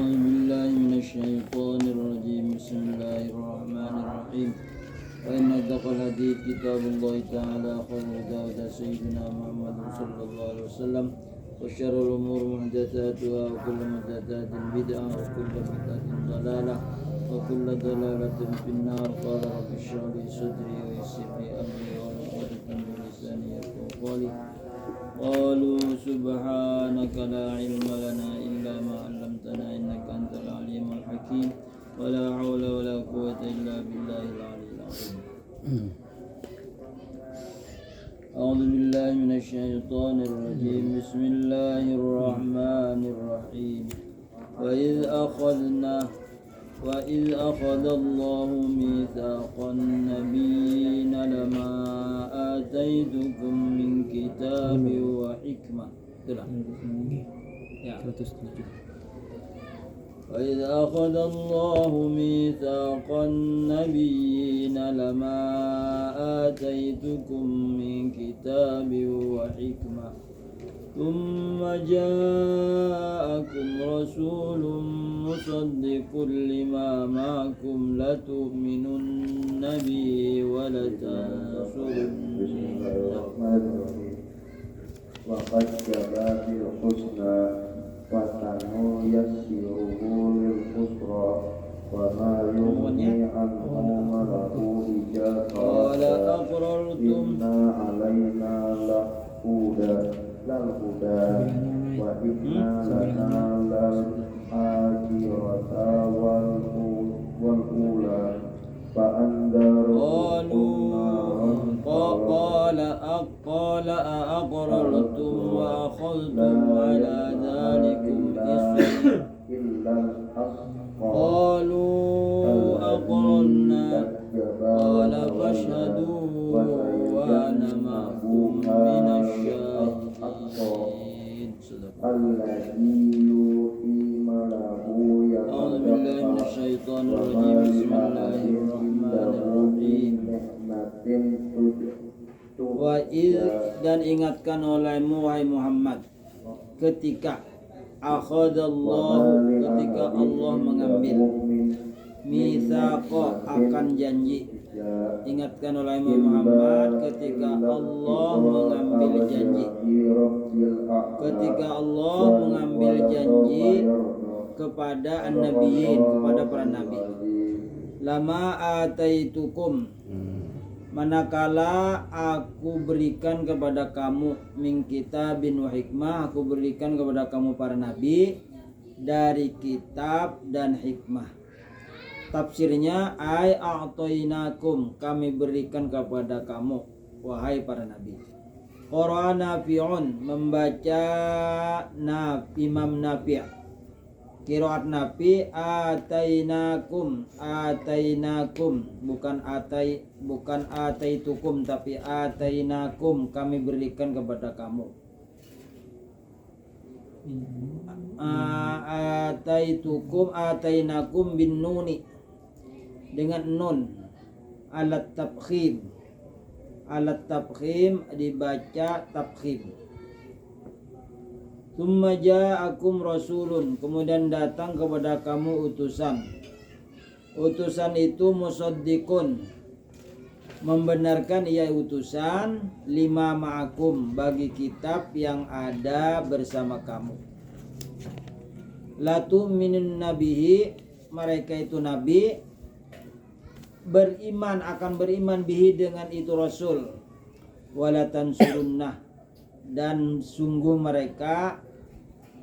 أعوذ بالله من الشيطان الرجيم بسم الله الرحمن الرحيم وإن أصدق الحديث كتاب الله تعالى خير الهدى هدى سيدنا محمد صلى الله عليه وسلم وشر الأمور محدثاتها وكل محدثات بدعة وكل بدعة ضلالة وكل ضلالة في النار قال رب اشرح لي صدري ويسر لي أمري واحلل عقدة من لساني يفقهوا قولي قالوا سبحانك لا علم لنا إلا ما علمتنا إنك أنت العليم الحكيم ولا حول ولا قوة إلا بالله العلي العظيم أعوذ بالله من الشيطان الرجيم بسم الله الرحمن الرحيم وإذ أخذ الله ميثاق النبيين لما آتيتكم من كتاب وحكمة وإذ أخذ الله ميثاق النبيين لما آتيتكم من كتاب وحكمة ثم جاءكم رسول مصدق لما معكم لتؤمنن به ولتنصرنه وقد جاء بالحسنى وسنيسره لليسرى وما يغني عنه مله إذا قال أقررتم إن علينا للهدى وإن لنا للآخرة والأولى قال أأقررتم وأخذتم على ذلكم إصري قالوا أقررنا قال فاشهدوا وأنا معكم من الشاهدين الذي يوحي له أعوذ بالله من الشيطان الرجيم بسم الله الرحمن الرحيم dan ingatkan olehmu wahai Muhammad ketika akhadallahu ketika Allah mengambil mitsaqa akan janji. Ingatkan olehmu Muhammad ketika Allah mengambil janji. Ketika Allah mengambil janji kepada an-nabiyyin, kepada para nabi. Lama ataitukum, manakala aku berikan kepada kamu min kitabin wa hikmah, aku berikan kepada kamu para nabi dari kitab dan hikmah. Tafsirnya ay a'tainakum, kami berikan kepada kamu wahai para nabi. Qara'a Nafi'un, membaca Imam Nafi'. Qiraat Nafi' atainakum, bukan ataitukum tapi atainakum, kami berikan kepada kamu. Atainakum bin nuni, dengan nun, alat tabkhim dibaca tabkhim. Tsumma ja'akum rasulun, kemudian datang kepada kamu utusan. Utusan itu musaddiqun, membenarkan ia utusan, lima ma'akum, bagi kitab yang ada bersama kamu. Latu minun nabihi, mereka itu nabi, akan beriman bihi dengan itu rasul. Walatan surunnah, dan sungguh mereka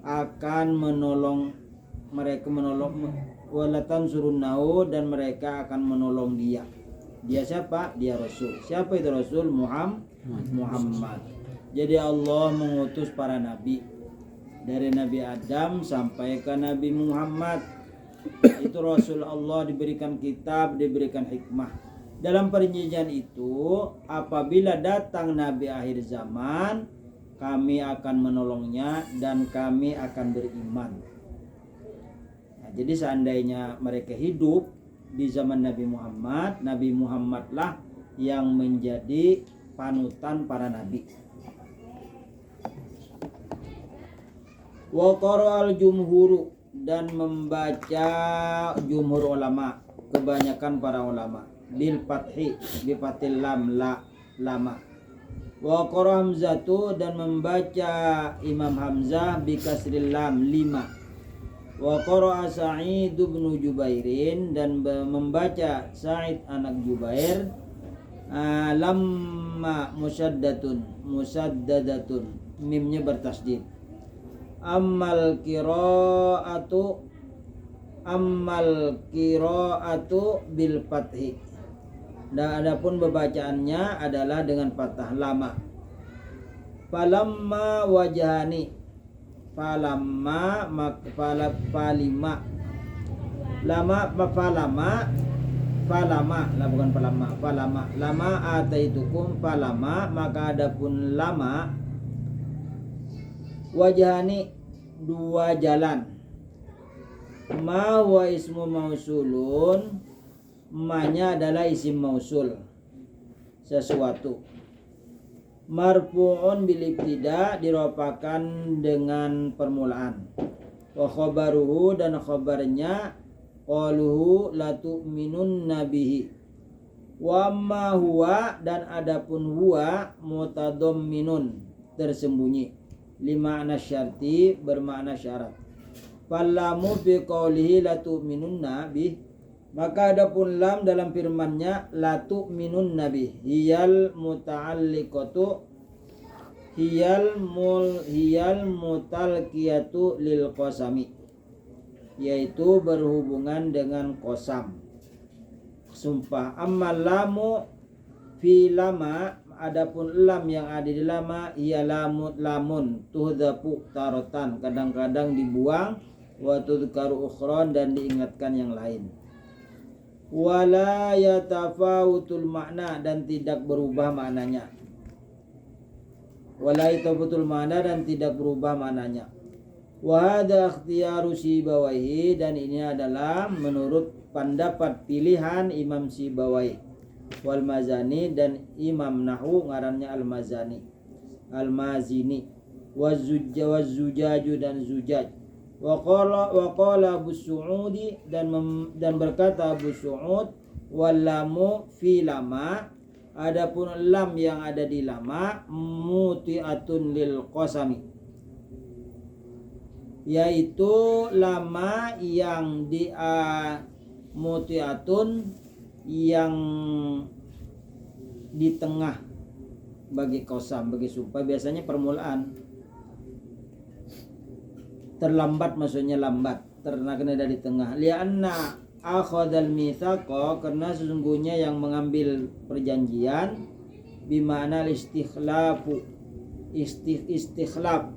akan menolong walatan surunnahu, dan mereka akan menolong dia. Dia siapa? Dia Rasul. Siapa itu Rasul? Muhammad. Jadi Allah mengutus para nabi dari Nabi Adam sampai ke Nabi Muhammad. Itu Rasul Allah, diberikan kitab, diberikan hikmah. Dalam perjanjian itu, apabila datang Nabi akhir zaman, kami akan menolongnya dan kami akan beriman. Nah, jadi seandainya mereka hidup di zaman Nabi Muhammadlah yang menjadi panutan para nabi. Wa qara'al jumhuru, dan membaca jumhur ulama, kebanyakan para ulama, bil fathi bi fathil lam la lama. Wa qara Hamzatu dan membaca Imam Hamzah bi kasril lam 5. Wa qara Sa'id bin Jubairin dan membaca Sa'id anak Jubair lamma musaddadatun mimnya bertasdid. Ammal qiraatu bil fathi. Dan adapun pembacaannya adalah dengan fathah lama. Falamma wajhani falama lah bukan falama lama ataitukum falama, maka adapun lama wajhani dua jalan. Ma wa ismu mausulun, ma-nya adalah isim mausul sesuatu. Marfu'un bil ibtida, diropakan dengan permulaan. Wa khabaruhu dan khabarnya qaluhu la tu'minun nabihi. Wa ma huwa dan adapun huwa mutadamminun, tersembunyi, lima'na syarti, bermakna syarat. Fallamu fi qawlihi la tu'minun nabihi, maka adapun lam dalam firman-Nya la tu'minun nabi, hiyal muta'alliqatu hiyal mutalqiyatu lil qasami, yaitu berhubungan dengan qasam, sumpah. Amma lamu fi lama, adapun lam yang ada di lama, ia lamun tuhdafu tarotan, kadang-kadang dibuang, wa tudkaru ukhran dan diingatkan yang lain. Wala yatafawutul makna dan tidak berubah maknanya. Wala yatafawutul makna dan tidak berubah maknanya. Wa hadza ikhtiyaru Sibawaihi, dan ini adalah menurut pendapat pilihan Imam Sibawaihi. Wal Mazani dan Imam Nahwu ngarannya Al-Mazani, Al-Mazini, waz-Zujaju dan Zujaj. Wa qala Abu Su'udi dan berkata Abu Su'ud, wallamu fi lama, adapun lam yang ada di lama, muti'atun lil qasami, yaitu lama yang di muti'atun yang di tengah bagi qasam, bagi sumpah. Biasanya permulaan terlambat, maksudnya lambat, karena ada di tengah. Lianna akhadhal mitsaqa, karena sesungguhnya yang mengambil perjanjian, bimana istikhlafu, istikhlaf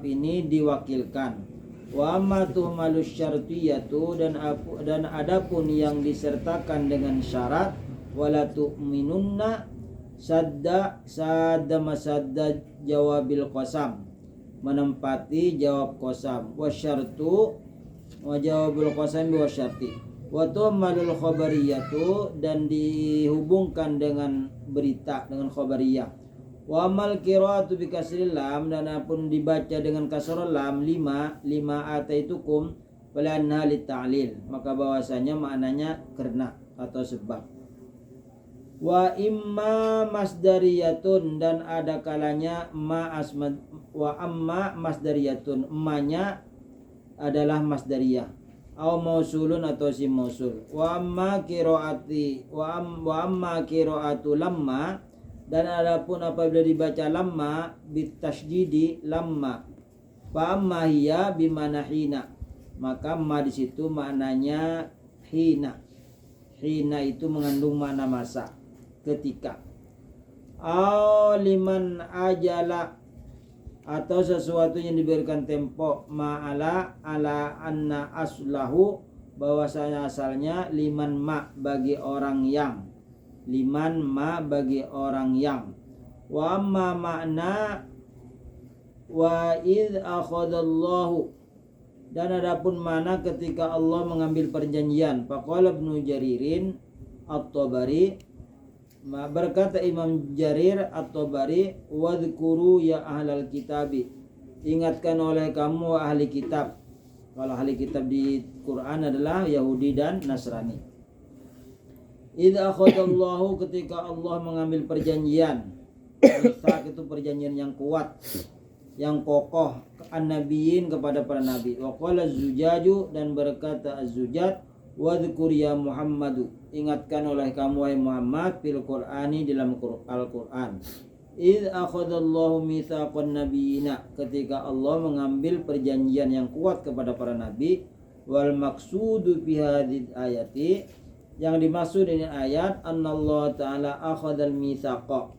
ini diwakilkan. Wa amma tuhmalus syartiyatu, dan adapun yang disertakan dengan syarat, wala tu'minunna sadda masadda jawabil qasam, menempati jawab qasam, wasyartu wa jawabul qasam wa syarti, wa tu'malul khabariyatu, dan dihubungkan dengan berita, dengan khabariyah. Wa amal qiraatu bi kasril lam, dan apun dibaca dengan kasrul lam, lima ataitukum falanha lit ta'lil, maka bahwasanya maknanya karena atau sebab. Wa imma masdariyatun, dan ada kalanya ma asmad, wa amma masdariyatun, emmanya adalah masdariyah, au mausulun atau sim mausul. Wa amma qiraatu lamma, dan adapun apabila dibaca lamma bitasydidi lamma, fa amma hiya bimana hina, maka ma di situ maknanya hina. Hina itu mengandung makna masa, ketika. Liman ajala, atau sesuatu yang diberikan tempo, ma'ala ala anna aslahu, bahwasanya asalnya liman ma, bagi orang yang, liman ma bagi orang yang. Wa amma makna wa id akhadallahu, dan adapun mana ketika Allah mengambil perjanjian. Faqala Ibnu Jaririn At-Tabari, berkata Imam Jarir At-Tabari, wadhkuru ya ahlal kitabi, ingatkan oleh kamu ahli kitab, Kalau ahli kitab di Quran adalah Yahudi dan Nasrani. Idza akhadallahu, ketika Allah mengambil perjanjian. Mitsaq itu perjanjian yang kuat, yang kokoh, an-nabiyyin kepada para nabi. Wa qala az-zujaju, dan berkata az-zujad, wadhkur ya Muhammadu, ingatkan oleh kamu wahai Muhammad, fil Qur'ani, dalam Al-Qur'an. Idz akhadallahu mitsaqan nabiyyina, ketika Allah mengambil perjanjian yang kuat kepada para nabi. Wal maqsudu fi hadhihi ayati, yang dimaksud ini ayat, annallahu ta'ala akhadal mitsaqa,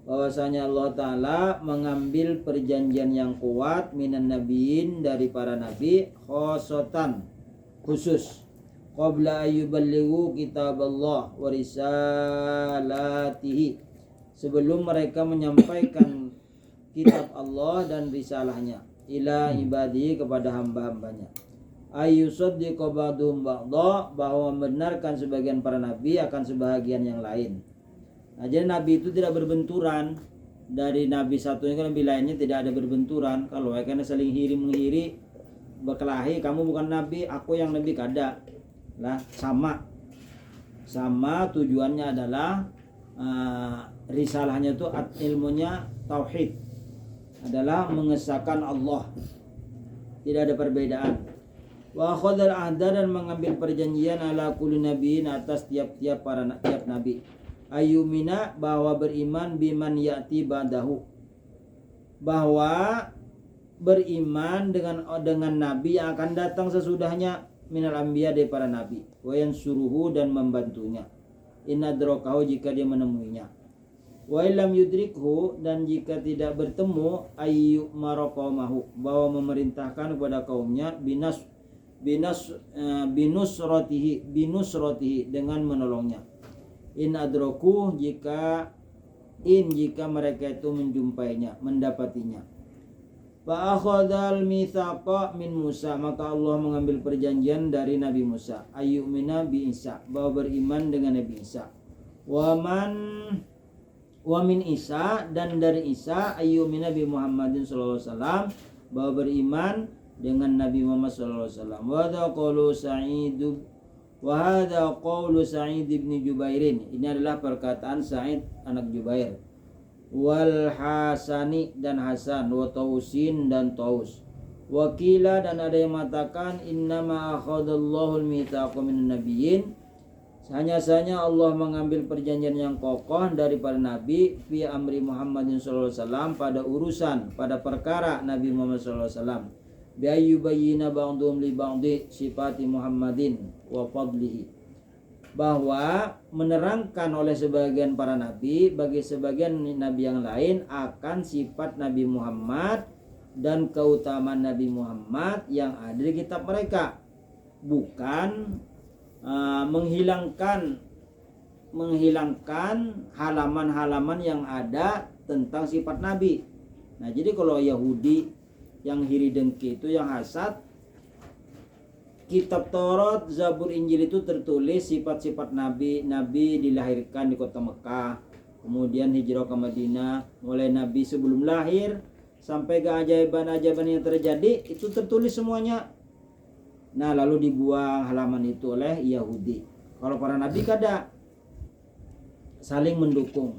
bahwasanya Allah Ta'ala mengambil perjanjian yang kuat minan nabiyyin, dari para nabi, khosotan, khusus, qabla ayyuballighu kitab Allah wa risalatihi, sebelum mereka menyampaikan kitab Allah dan risalahnya, ila ibadihi, kepada hamba-hambanya. Ayyusaddiqu ba'dhum ba'dha, bahwa membenarkan sebagian para nabi akan sebagian yang lain. Nah, jadi nabi itu tidak berbenturan. Dari nabi satunya ke nabi lainnya tidak ada berbenturan. Kalau karena saling hiri menghiri, berkelahi, kamu bukan nabi, aku yang nabi, kada lah, sama tujuannya adalah risalahnya itu ilmunya tauhid, adalah mengesahkan Allah, tidak ada perbedaan. Wa akhadhal ahda, dan mengambil perjanjian ala kulli nabiyyin, atas tiap nabi. Ayumina, bahwa beriman, biman ya'ti ba'dahu, bahwa beriman dengan nabi yang akan datang sesudahnya, minal anbiya, dari para nabi. Wa yansuruhu, dan membantunya, in adrakahu, jika dia menemuinya. Wa illam yudrikhu, dan jika tidak bertemu, ayyu maraqamahu, bahwa memerintahkan kepada kaumnya, binusratihi, dengan menolongnya. In adraku, jika mereka itu menjumpainya, mendapatinya. Fa akhadhal mitsaqa min Musa, maka Allah mengambil perjanjian dari Nabi Musa, ayyumina bi Isa, bahwa beriman dengan Nabi Isa. Wa min Isa, dan dari Isa, ayyumina bi Muhammadin sallallahu alaihi wasallam, bahwa beriman dengan Nabi Muhammad sallallahu alaihi wasallam. Wa hadza qaulu Sa'id bin Jubairin, ini adalah perkataan Sa'id anak Jubair. Wal Hasani, dan Hasan, wa Tausin, dan Taus. Wakila, dan ada yang mengatakan, innama akhadallahu al-mitsaqa minan nabiyyin, hanya-hanya Allah mengambil perjanjian yang kokoh daripada nabi, fi amri Muhammadin sallallahu alaihi wasallam, pada perkara Nabi Muhammad sallallahu alaihi wasallam, bi ayyubayyina ba'dhum li ba'dhi sifati Muhammadin wa fadlihi, bahwa menerangkan oleh sebagian para nabi bagi sebagian nabi yang lain akan sifat Nabi Muhammad dan keutamaan Nabi Muhammad yang ada di kitab mereka, bukan menghilangkan halaman-halaman yang ada tentang sifat nabi. Nah, jadi kalau Yahudi yang hiri dengki itu, yang hasad, kitab Taurat, Zabur, Injil itu tertulis sifat-sifat nabi dilahirkan di kota Mekah, kemudian hijrah ke Madinah, mulai nabi sebelum lahir sampai keajaiban-ajaiban yang terjadi, itu tertulis semuanya. Nah, lalu dibuang halaman itu oleh Yahudi. Kalau para nabi kada, saling mendukung.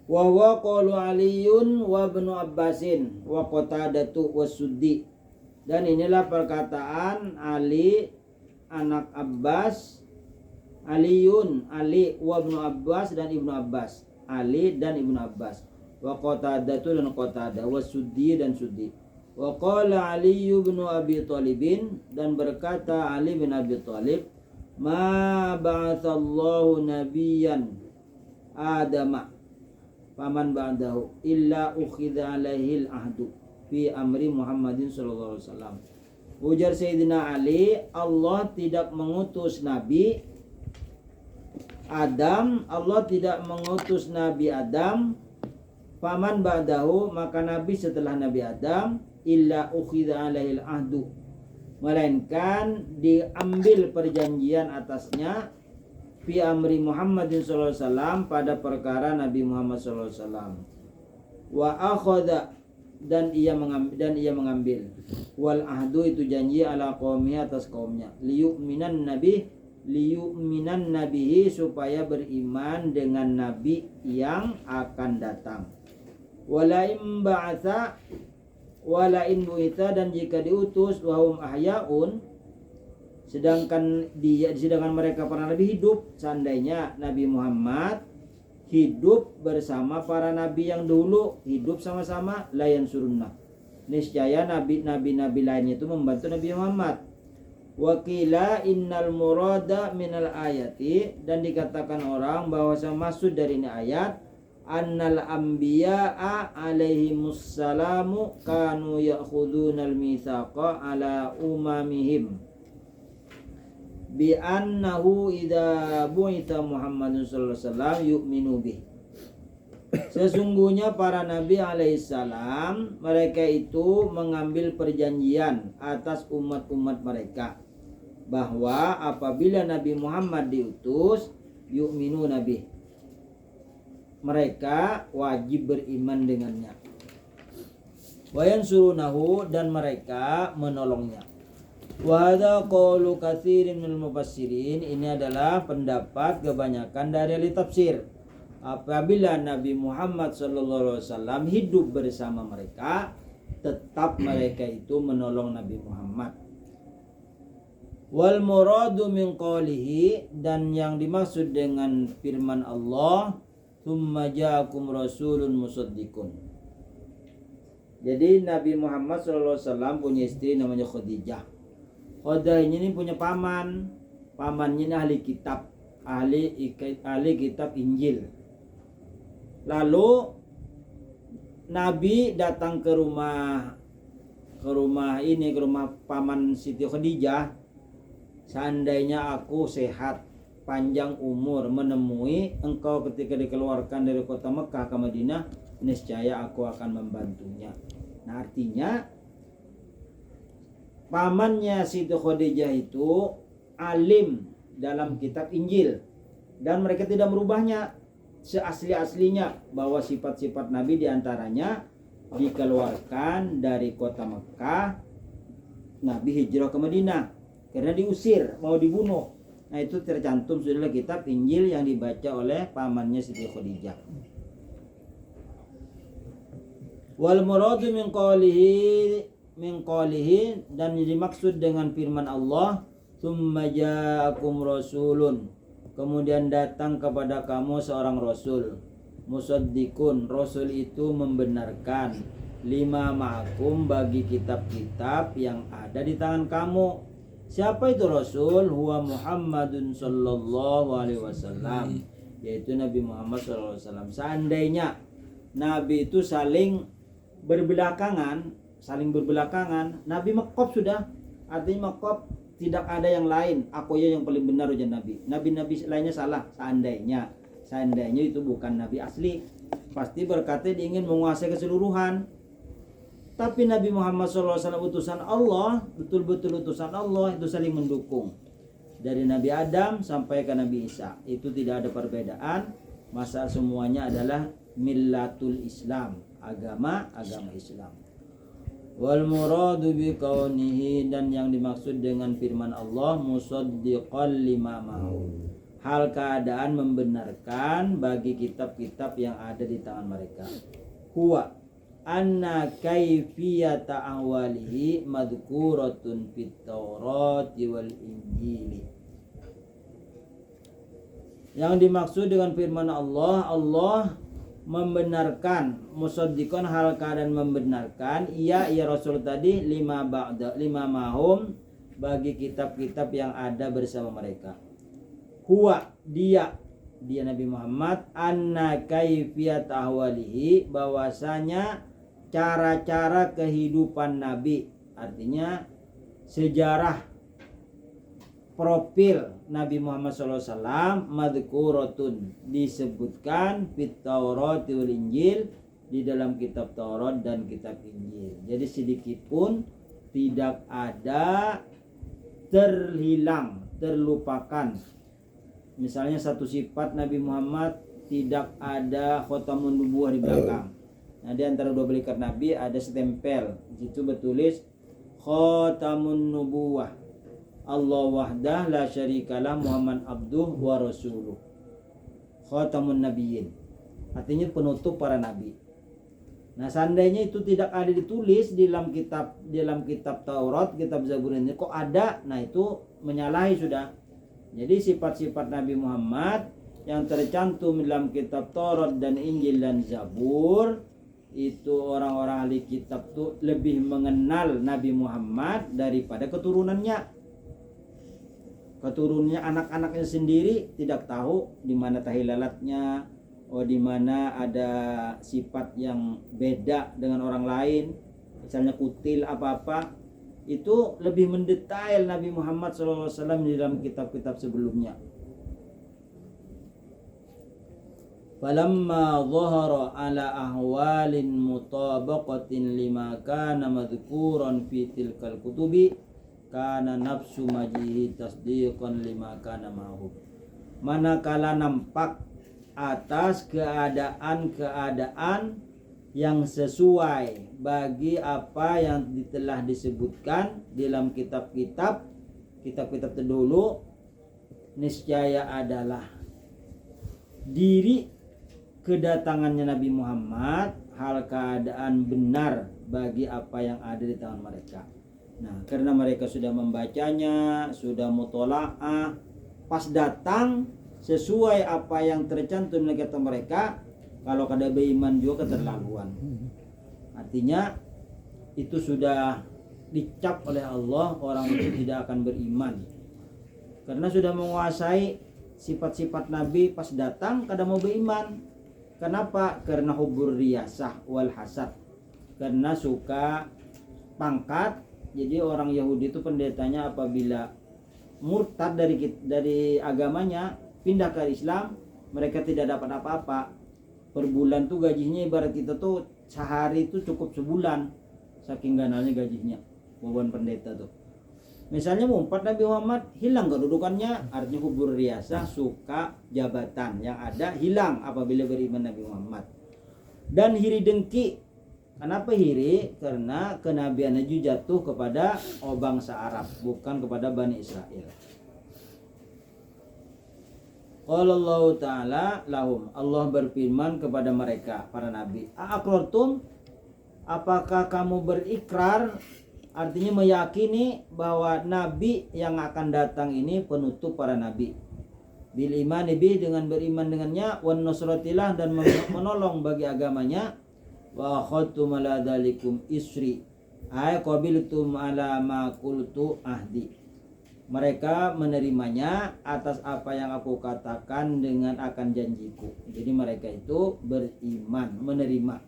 Wa huwa qaulu Aliyun wa Ibnu Abbasin wa Qatadatu was-Suddi, dan inilah perkataan Ali anak Abbas, Ali wa Ibnu Abbas, dan Ibnu Abbas, Ali dan Ibnu Abbas, wa Qatadatu, dan Qatadah, was-Suddi, dan Suddi. Wa qala Ali bin Abi Thalib, dan berkata Ali bin Abi Thalib, ma ba'atsallahu nabiyyan Adama faman ba'dahu illa ukhidha alaihil ahdu fi amri Muhammadin sallallahu alaihi wasallam. Ujar Sayyidina Ali, Allah tidak mengutus Nabi Adam, Allah tidak mengutus Nabi Adam, faman ba'dahu, maka Nabi setelah Nabi Adam, illa ukhidha alaihil ahdu, melainkan diambil perjanjian atasnya fi amri Muhammadin sallallahu alaihi wasallam, pada perkara Nabi Muhammad sallallahu alaihi wasallam. Wa akhadha, dan ia mengambil wal ahdu, itu janji, ala qaumi, atas kaumnya, liyu'minan nabihi, supaya beriman dengan nabi yang akan datang. Walain ba'atha, walain bu'itha, dan jika diutus, wahum ahyaun, sedangkan mereka para nabi hidup, seandainya Nabi Muhammad hidup bersama para nabi yang dulu, hidup sama-sama, layan surunna, niscaya nabi-nabi lainnya itu membantu Nabi Muhammad. Wakila innal murada minal ayati, dan dikatakan orang bahwa maksud dari ini ayat, annal anbiya'a alaihimussalamu kanu ya'khudunal mitsaqa ala umamihim bi annahu idza bu'itha Muhammadun sallallahu alaihi wasallam yu'minu bih. Sesungguhnya para nabi alaihissalam, mereka itu mengambil perjanjian atas umat-umat mereka bahwa apabila Nabi Muhammad diutus, yu'minu nabi, mereka wajib beriman dengannya. Wa yansurunahu, dan mereka menolongnya. Wa hadza qaulu katsirin minal mufassirin, ini adalah pendapat kebanyakan dari ahli tafsir. Apabila Nabi Muhammad sallallahu alaihi wasallam hidup bersama mereka, tetap mereka itu menolong Nabi Muhammad. Wal muradu min qawlihi, dan yang dimaksud dengan firman Allah, tsumma ja'akum rasulun musaddiqun. Jadi Nabi Muhammad sallallahu alaihi wasallam punya istri namanya Khadijah. Khadijah ini punya pamannya ini ahli kitab, ahli kitab Injil. Lalu Nabi datang ke rumah paman Siti Khadijah. Seandainya aku sehat, panjang umur, menemui engkau ketika dikeluarkan dari kota Mekah ke Madinah, niscaya aku akan membantunya. Nah, artinya pamannya Siti Khadijah itu alim dalam kitab Injil, dan mereka tidak merubahnya seasli-aslinya, bahwa sifat-sifat Nabi diantaranya dikeluarkan dari kota Mekah, Nabi hijrah ke Madinah karena diusir, mau dibunuh. Nah, itu tercantum sudah kitab Injil yang dibaca oleh pamannya Siti Khadijah. Wal muradu min qawlihi, dan dimaksud dengan firman Allah, tsumma ja'akum rasulun, kemudian datang kepada kamu seorang rasul, musaddiqun, rasul itu membenarkan, lima ma'akum, bagi kitab-kitab yang ada di tangan kamu. Siapa itu rasul? Huwa Muhammadun sallallahu alaihi wasallam, yaitu Nabi Muhammad sallallahu alaihi wasallam. Seandainya Nabi itu saling berbelakangan, Nabi mekop sudah, artinya mekop, tidak ada yang lain, aku ya yang paling benar ujar Nabi. Nabi lainnya salah. Seandainya itu bukan Nabi asli, pasti berkata dia ingin menguasai keseluruhan. Tapi Nabi Muhammad SAW utusan Allah, betul-betul utusan Allah, itu saling mendukung. Dari Nabi Adam sampai ke Nabi Isa, itu tidak ada perbedaan. Masa semuanya adalah millatul Islam, agama Islam. Wal muradu bi kaunihi, dan yang dimaksud dengan firman Allah, musaddiqan lima ma'hu, hal keadaan membenarkan bagi kitab-kitab yang ada di tangan mereka. Huwa anna kaifiyata awalihi madhkuratun fit Taurati wal Injili. Yang dimaksud dengan firman Allah membenarkan, musaddiqan, hal keadaan membenarkan, ya Rasul tadi, lima mahum, bagi kitab-kitab yang ada bersama mereka. Huwa, dia Nabi Muhammad, anna kaifiyat ahwalihi, bahwasanya cara-cara kehidupan Nabi, artinya sejarah profil Nabi Muhammad SAW, madhkuratun, disebutkan fit Taurati wal Injil, di dalam kitab Taurat dan kitab Injil. Jadi sedikit pun tidak ada terhilang, terlupakan Misalnya satu sifat Nabi Muhammad tidak ada khotamun nubuwah di belakang. Nah, di antara dua belikat Nabi ada stempel. Di situ bertulis khotamun nubuwah. Allah wahdah la syarikalah Muhammad abduh wa rasuluh. Khotamun nabiyyin. Artinya penutup para nabi. Nah, seandainya itu tidak ada ditulis di dalam kitab Taurat, kitab Zabur ini kok ada, nah itu menyalahi sudah. Jadi sifat-sifat Nabi Muhammad yang tercantum dalam kitab Taurat dan Injil dan Zabur, itu orang-orang ahli kitab tuh lebih mengenal Nabi Muhammad daripada keturunannya. Keturunannya anak-anaknya sendiri tidak tahu di mana tahilalatnya, di mana ada sifat yang beda dengan orang lain, misalnya kutil apa-apa, itu lebih mendetail Nabi Muhammad SAW di dalam kitab-kitab sebelumnya. Falamma dhahara ala ahwalin mutabaqatin lima kana madhkuran fi tilkal kutubi kana nafsu majihi tasdiqan lima kana ma'hu. Manakala nampak atas keadaan-keadaan yang sesuai bagi apa yang telah disebutkan dalam kitab-kitab terdahulu, niscaya adalah diri kedatangannya Nabi Muhammad hal keadaan benar bagi apa yang ada di tangan mereka. Nah, karena mereka sudah membacanya, sudah mutola'ah, pas datang sesuai apa yang tercantum dalam kitab mereka, kalau kada beriman juga keterlaluan. Artinya itu sudah dicap oleh Allah, orang itu tidak akan beriman karena sudah menguasai sifat-sifat Nabi. Pas datang kada mau beriman. Kenapa? Karena hubur riyasah wal hasad, karena suka pangkat. Jadi orang Yahudi itu pendetanya apabila murtad dari agamanya, pindah ke Islam, mereka tidak dapat apa-apa. Per bulan tuh gajinya ibarat kita tuh sehari itu cukup sebulan, saking ganalnya gajinya wawan pendeta tuh. Misalnya mumpat Nabi Muhammad, hilang kedudukannya, artinya hubur riasah, suka jabatan yang ada hilang apabila beriman Nabi Muhammad. Dan hiri dengki. Kenapa hiri? Karena kenabiannya juga jatuh kepada bangsa Arab, bukan kepada Bani Israel. Qala Allah Ta'ala lahum, Allah berfirman kepada mereka, para nabi, aqrartum, apakah kamu berikrar, artinya meyakini bahwa nabi yang akan datang ini penutup para nabi, bil iman bih, dengan beriman dengannya, wan nusratilah, dan menolong bagi agamanya, wa akhadtum ala dzalikum isri, ay qabiltum ala ma qultu ahdi, mereka menerimanya atas apa yang aku katakan dengan akan janjiku. Jadi mereka itu beriman, menerima.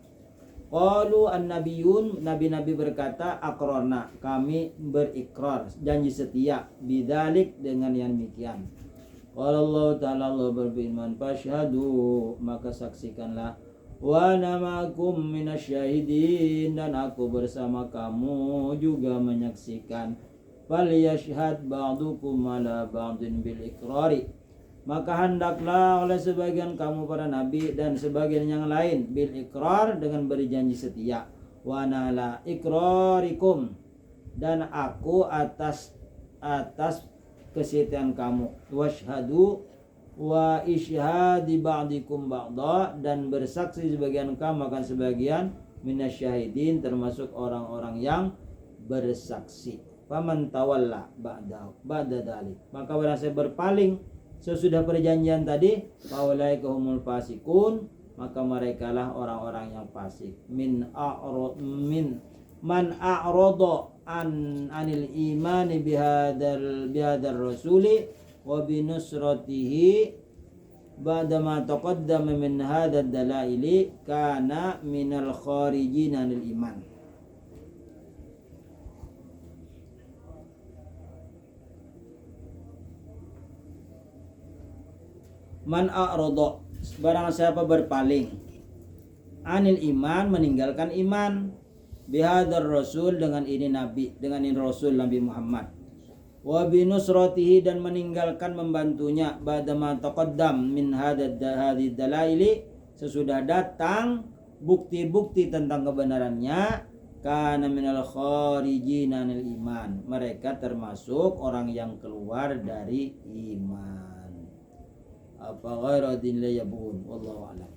Qalu an-nabiyun, nabi-nabi berkata, aqrarna, kami berikrar, janji setia, bidzalik, dengan yang demikian. Qala Allah Ta'ala, Allah berfirman, fashhadu, maka saksikanlah, wa namakum minasyahidin, dan aku bersama kamu juga menyaksikan. Fal yashhad ba'dukum ala ba'din bil ikrari, maka hendaklah oleh sebagian kamu para nabi dan sebagian yang lain bil ikrar, dengan berjanji setia, wa nala ikrarikum, dan aku atas kesetiaan kamu, washhadu wa isyhadi ba'dikum ba'da, dan bersaksi sebagian kamu akan sebagian, minasyahidin, termasuk orang-orang yang bersaksi. Faman tawalla ba'da dalik, maka barang siapa berpaling sesudah perjanjian tadi, faulaika humul fasikun, maka merekalah orang-orang yang fasik. Man a'rada anil imani bihadar rasuli wa binusratihi ba'da ma taqaddama min hadad dalaili kana minal kharijin anil iman. Man a'rada, barang siapa berpaling, anil iman, meninggalkan iman, bihadar rasul, dengan ini nabi, dengan ini rasul Nabi Muhammad, wa binusratihi dan meninggalkan membantunya ba'dama taqaddam min hadhihi dalaili sesudah datang bukti-bukti tentang kebenarannya kana minal kharijina anil iman mereka termasuk orang yang keluar dari iman apa ghairu din la yabun wallahu a'lam.